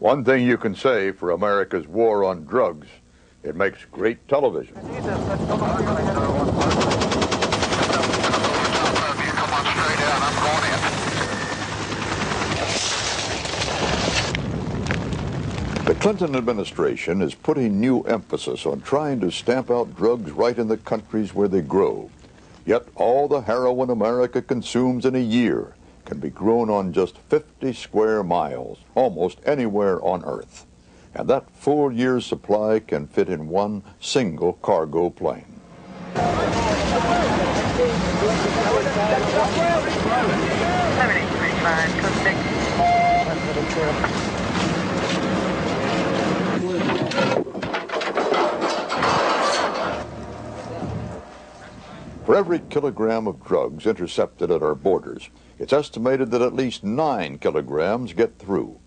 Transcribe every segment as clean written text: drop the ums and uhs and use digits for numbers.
One thing you can say for America's war on drugs, it makes great television. The Clinton administration is putting new emphasis on trying to stamp out drugs right in the countries where they grow. Yet all the heroin America consumes in a year can be grown on just 50 square miles, almost anywhere on Earth. And that full year's supply can fit in one single cargo plane. For every kilogram of drugs intercepted at our borders, it's estimated that at least 9 kilograms get through.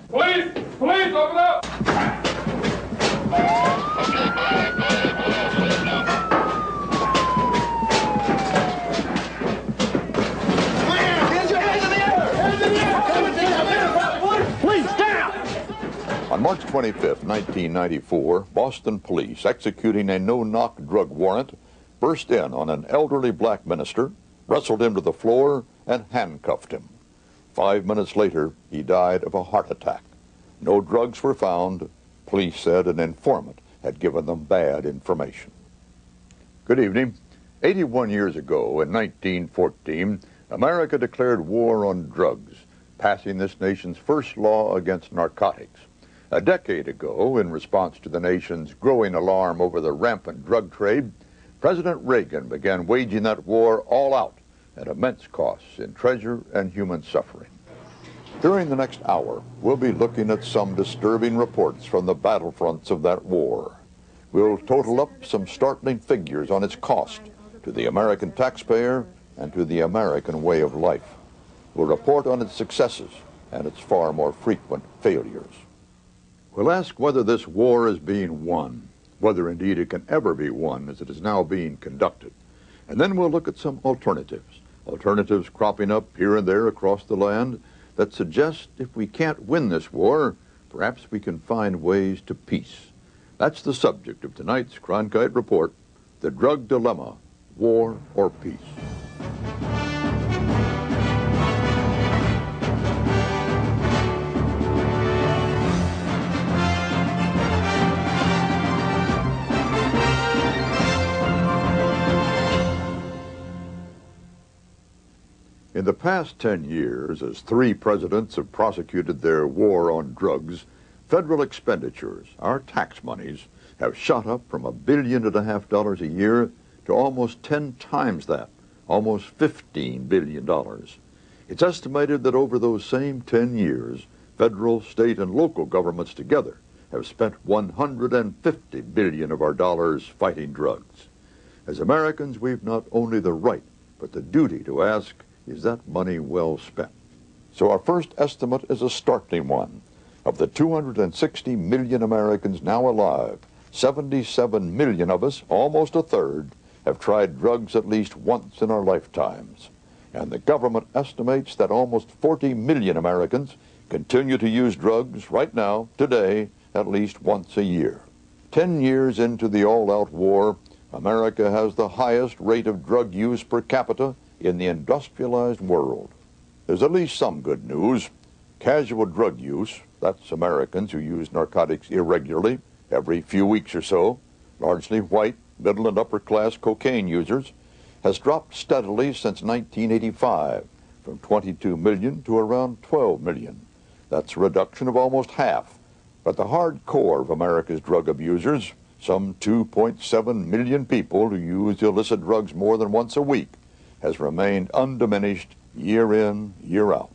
Police! Police, open up! On March 25, 1994, Boston police, executing a no-knock drug warrant, burst in on an elderly black minister, wrestled him to the floor, and handcuffed him. 5 minutes later, he died of a heart attack. No drugs were found. Police said an informant had given them bad information. Good evening. 81 years ago, in 1914, America declared war on drugs, passing this nation's first law against narcotics. A decade ago, in response to the nation's growing alarm over the rampant drug trade, President Reagan began waging that war all out at immense costs in treasure and human suffering. During the next hour, we'll be looking at some disturbing reports from the battlefronts of that war. We'll total up some startling figures on its cost to the American taxpayer and to the American way of life. We'll report on its successes and its far more frequent failures. We'll ask whether this war is being won, whether indeed it can ever be won as it is now being conducted. And then we'll look at some alternatives cropping up here and there across the land that suggest if we can't win this war, perhaps we can find ways to peace. That's the subject of tonight's Cronkite Report, The Drug Dilemma, War or Peace. In the past 10 years, as 3 presidents have prosecuted their war on drugs, federal expenditures, our tax monies, have shot up from $1.5 billion a year to almost 10 times that, almost $15 billion. It's estimated that over those same 10 years, federal, state, and local governments together have spent $150 billion of our dollars fighting drugs. As Americans, we've not only the right, but the duty to ask, is that money well spent? So our first estimate is a startling one. Of the 260 million Americans now alive, 77 million of us, almost a third, have tried drugs at least once in our lifetimes. And the government estimates that almost 40 million Americans continue to use drugs right now, today, at least once a year. 10 years into the all-out war, America has the highest rate of drug use per capita in the industrialized world. There's at least some good news. Casual drug use, that's Americans who use narcotics irregularly, every few weeks or so, largely white, middle and upper class cocaine users, has dropped steadily since 1985, from 22 million to around 12 million. That's a reduction of almost half. But the hard core of America's drug abusers, some 2.7 million people who use illicit drugs more than once a week, has remained undiminished year in, year out.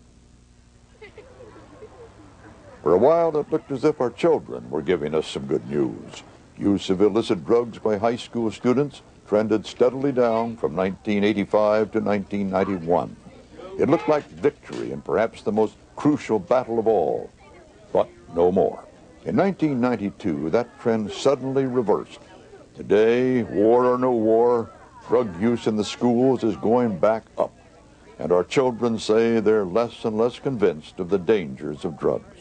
For a while, it looked as if our children were giving us some good news. Use of illicit drugs by high school students trended steadily down from 1985 to 1991. It looked like victory in perhaps the most crucial battle of all, but no more. In 1992, that trend suddenly reversed. Today, war or no war, drug use in the schools is going back up, and our children say they're less and less convinced of the dangers of drugs.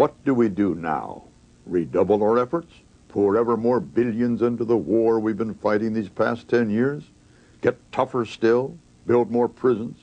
What do we do now? Redouble our efforts? Pour ever more billions into the war we've been fighting these past 10 years? Get tougher still? Build more prisons?